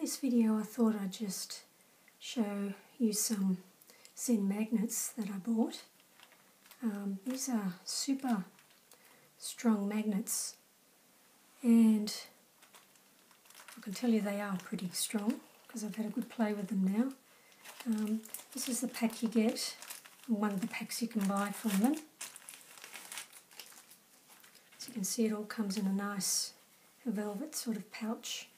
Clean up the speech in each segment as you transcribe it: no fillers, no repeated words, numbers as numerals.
this video I thought I'd just show you some Zen Magnets that I bought. These are super strong magnets, and I can tell you they are pretty strong because I've had a good play with them now. This is the pack you get, one of the packs you can buy from them. As you can see, it all comes in a nice velvet sort of pouch.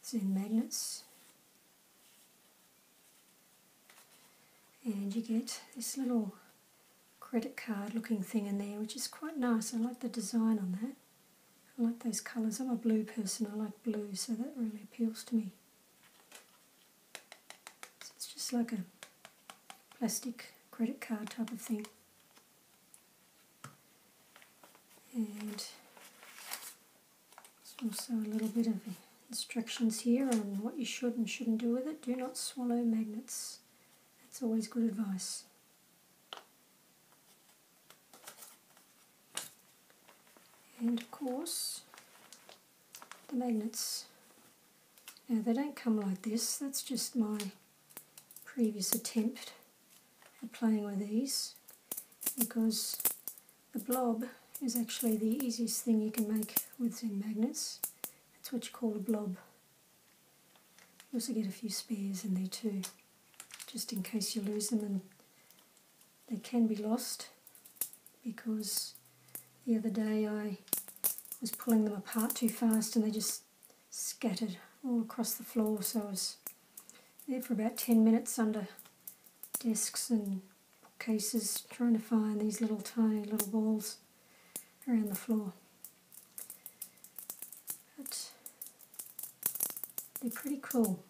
Zen Magnets. And you get this little credit card looking thing in there, which is quite nice. I like the design on that. I like those colours. I'm a blue person, I like blue, so that really appeals to me. So it's just like a plastic credit card type of thing. And there's also a little bit of instructions here on what you should and shouldn't do with it. Do not swallow magnets. That's always good advice. And of course, the magnets. Now they don't come like this. That's just my previous attempt at playing with these, because the blob is actually the easiest thing you can make with Zen Magnets. That's what you call a blob. You also get a few spares in there too, just in case you lose them, and they can be lost, because the other day I was pulling them apart too fast and they just scattered all across the floor, so I was there for about 10 minutes under desks and bookcases trying to find these little tiny little balls around the floor. But they're pretty cool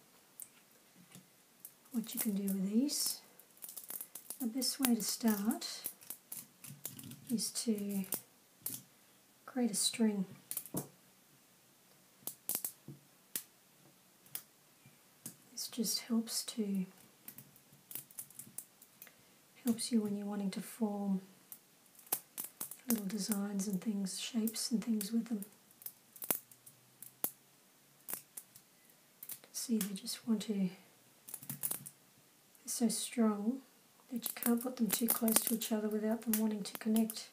what you can do with these. The best way to start is to create a string. This just helps you when you're wanting to form little designs and things, shapes and things with them. See, they just want to, they're so strong that you can't put them too close to each other without them wanting to connect.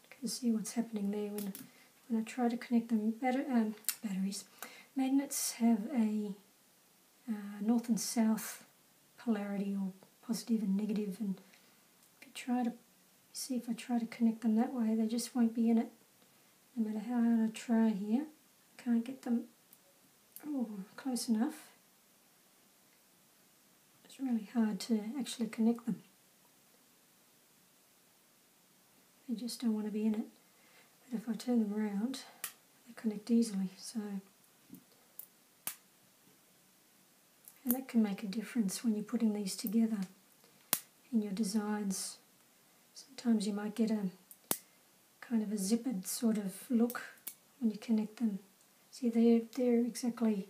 You can see what's happening there when I try to connect them. Batteries. Magnets have a north and south polarity, or positive and negative, and if I try to connect them that way, they just won't be in it. No matter how hard I try here, I can't get them close enough. It's really hard to actually connect them. They just don't want to be in it. But if I turn them around, they connect easily. And that can make a difference when you're putting these together in your designs. Sometimes you might get a kind of a zippered sort of look when you connect them. See, they're exactly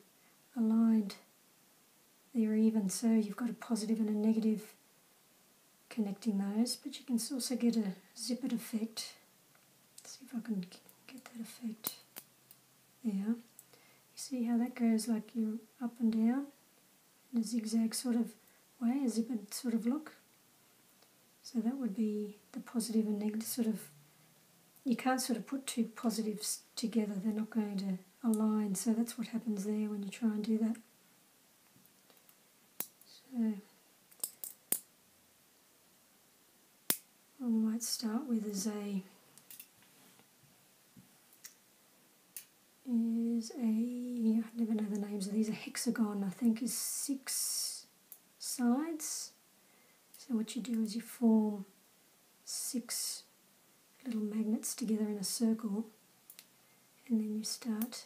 aligned. They're even, so you've got a positive and a negative connecting those, but you can also get a zippered effect. Let's see if I can get that effect there. You see how that goes, like you're up and down in a zigzag sort of way, a zippered sort of look. So that would be the positive and negative sort of. You can't sort of put two positives together, they're not going to align, so that's what happens there when you try and do that. So what we might start with is I never know the names of these. A hexagon, I think, is 6 sides. So what you do is you form 6 little magnets together in a circle, and then you start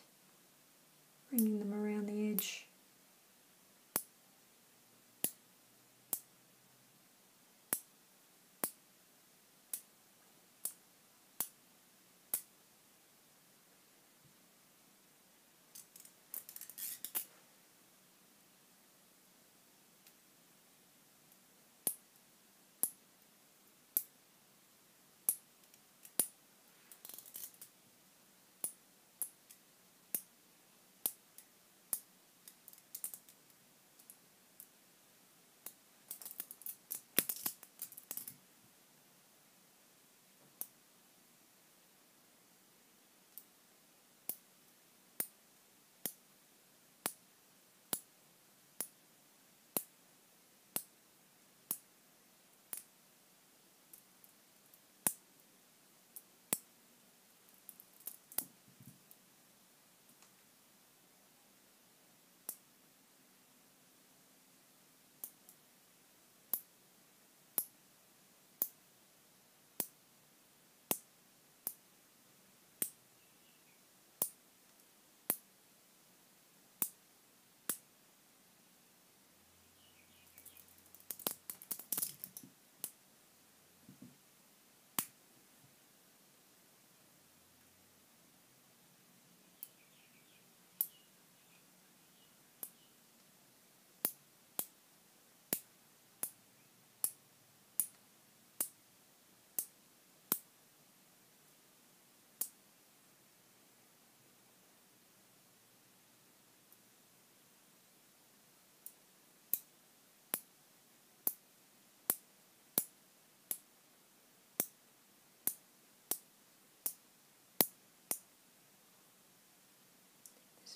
bringing them around the edge.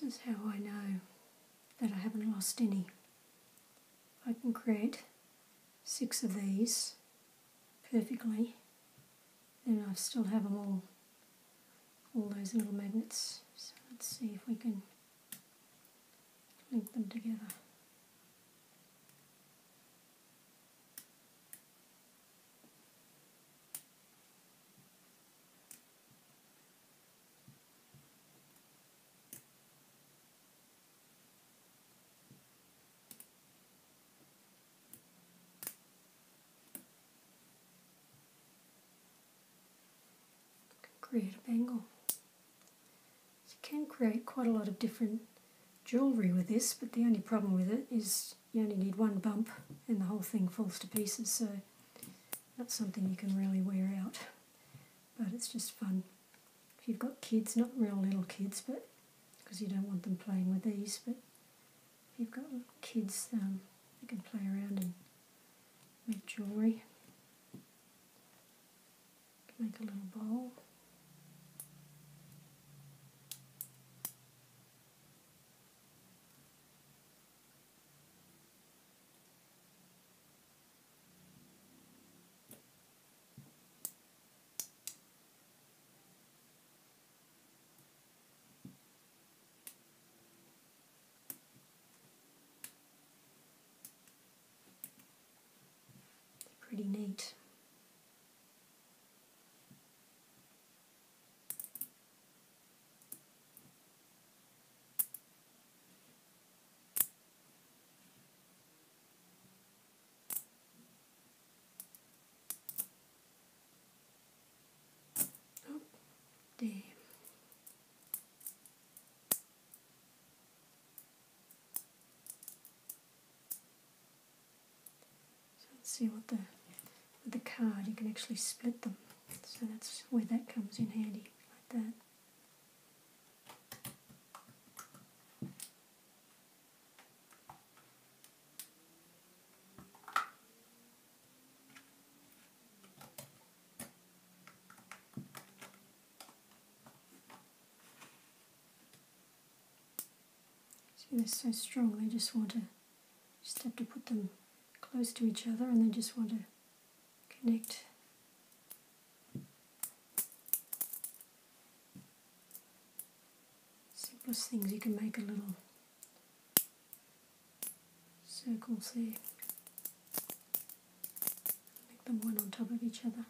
This is how I know that I haven't lost any. I can create 6 of these perfectly, then I still have them all those little magnets. So let's see if we can link them together. Create a bangle. So you can create quite a lot of different jewellery with this, but the only problem with it is you only need one bump and the whole thing falls to pieces, so not something you can really wear out, but it's just fun. If you've got kids, not real little kids, but because you don't want them playing with these, but if you've got kids, they can play around and make jewellery. Make a little bowl. Pretty neat. Oh, damn. So let's see what with the card you can actually split them. So that's where that comes in handy, like that. See, they're so strong, they just have to put them close to each other and they just want to connect. Simplest things, you can make a little circles there. Make them one on top of each other.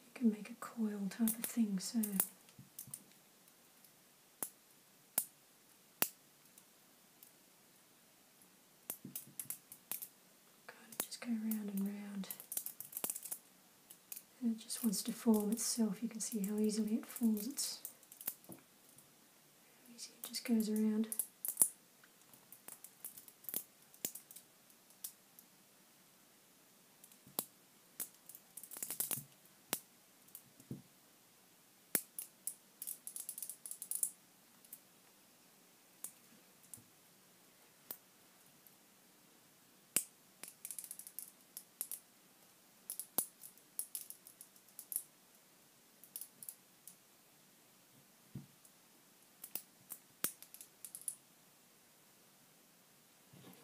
You can make a coil type of thing, so kind of just go round and round, and it just wants to form itself. You can see how easily it forms. It's easy, it just goes around.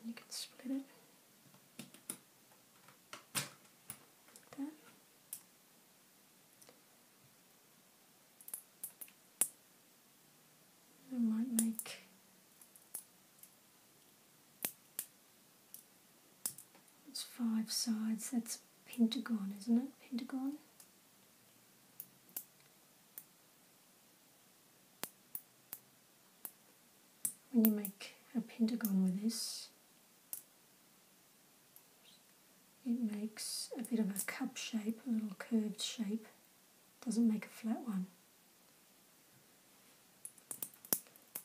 You can split it like that. I might make it's 5 sides. That's pentagon, isn't it? Pentagon. When you make a pentagon with this, it makes a bit of a cup shape, a little curved shape. Doesn't make a flat one.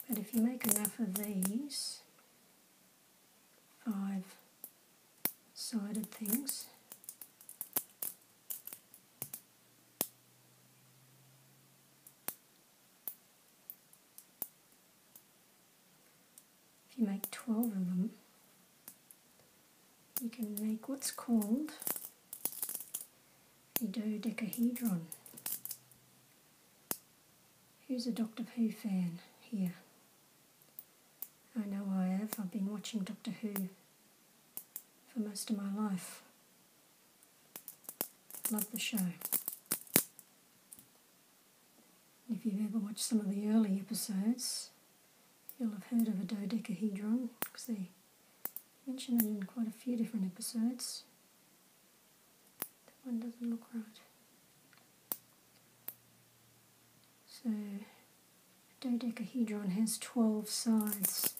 But if you make enough of these 5-sided things, if you make 12 of them, you can make what's called a dodecahedron. Who's a Doctor Who fan here? I know I have. I've been watching Doctor Who for most of my life. Love the show. If you've ever watched some of the early episodes, you'll have heard of a dodecahedron, because they mention it in quite a few different episodes. That one doesn't look right. So, a dodecahedron has 12 sides.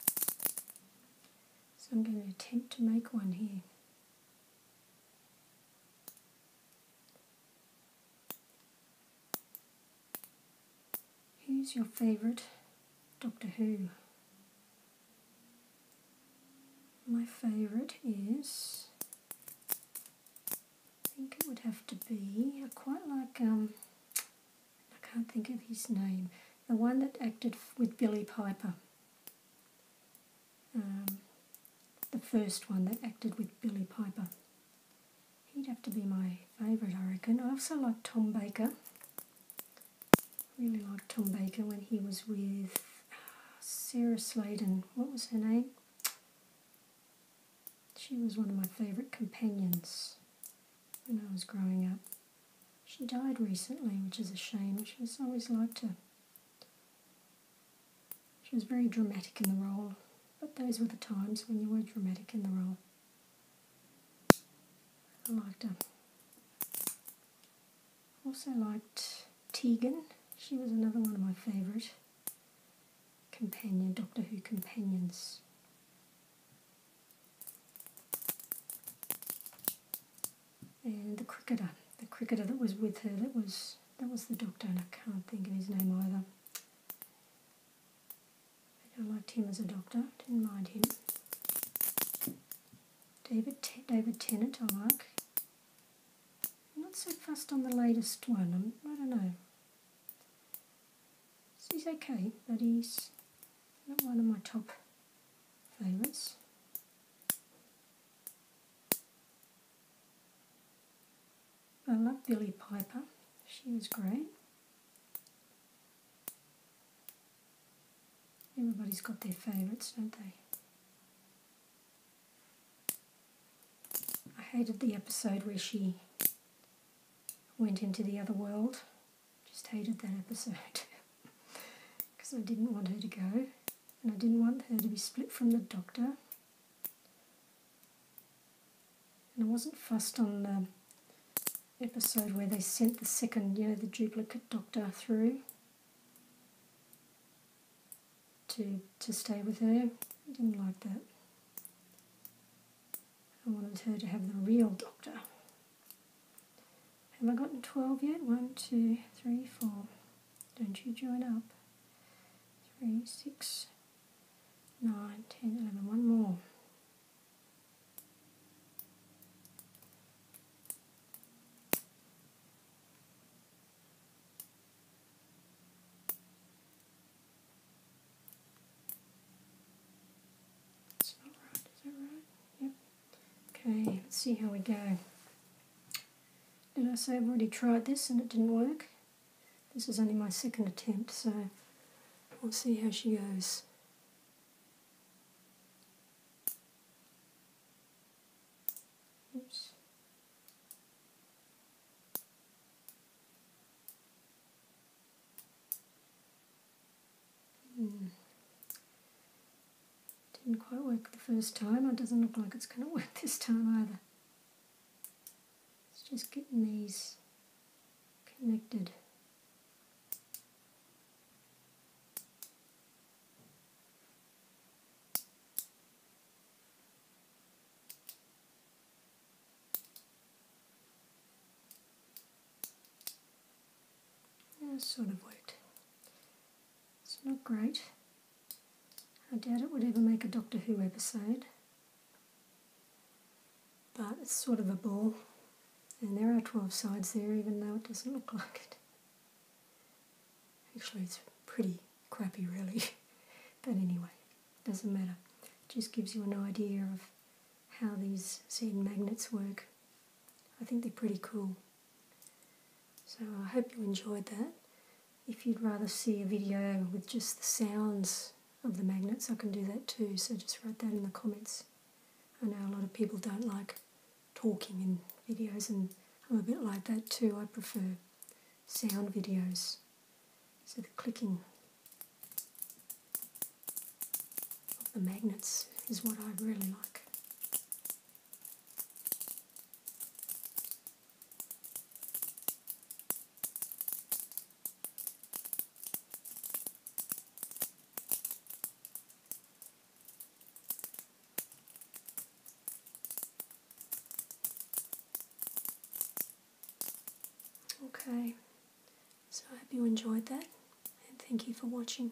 So I'm going to attempt to make one here. Who's your favourite Doctor Who? My favourite is, I think it would have to be, I quite like, I can't think of his name, the one that acted with Billie Piper. The first one that acted with Billie Piper. He'd have to be my favourite, I reckon. I also like Tom Baker. Really liked Tom Baker when he was with Sarah Sladen. What was her name? She was one of my favourite companions when I was growing up. She died recently, which is a shame. She was always liked her. She was very dramatic in the role, but those were the times when you were dramatic in the role. I liked her. Also liked Tegan. She was another one of my favourite Doctor Who companions. And the cricketer that was with her, that was the Doctor, and I can't think of his name either. But I liked him as a Doctor, didn't mind him. David Tennant I like. I'm not so fussed on the latest one, I don't know. He's okay, but he's not one of my top favourites. I love Billie Piper. She was great. Everybody's got their favourites, don't they? I hated the episode where she went into the other world. Just hated that episode. Because I didn't want her to go. And I didn't want her to be split from the Doctor. And I wasn't fussed on the episode where they sent the second, the duplicate Doctor through to stay with her. I didn't like that. I wanted her to have the real Doctor. Have I gotten 12 yet? 1, 2, 3, 4. Don't you join up. 3, 6, 9, 10, 11. One more. That's not right, is that right? Yep. Okay, let's see how we go. Did I say I've already tried this and it didn't work? This is only my second attempt, so we'll see how she goes. Oops. Didn't quite work the first time. It doesn't look like it's going to work this time either. It's just getting these connected. Yeah, sort of worked. It's not great. I doubt it would ever make a Doctor Who episode, but it's sort of a ball, and there are 12 sides there even though it doesn't look like it. Actually it's pretty crappy really, but anyway, doesn't matter. just gives you an idea of how these Zen magnets work. I think they're pretty cool. So I hope you enjoyed that. If you'd rather see a video with just the sounds of the magnets, I can do that too, so just write that in the comments. I know a lot of people don't like talking in videos, and I'm a bit like that too. I prefer sound videos. So the clicking of the magnets is what I really like. Okay, so I hope you enjoyed that, and thank you for watching.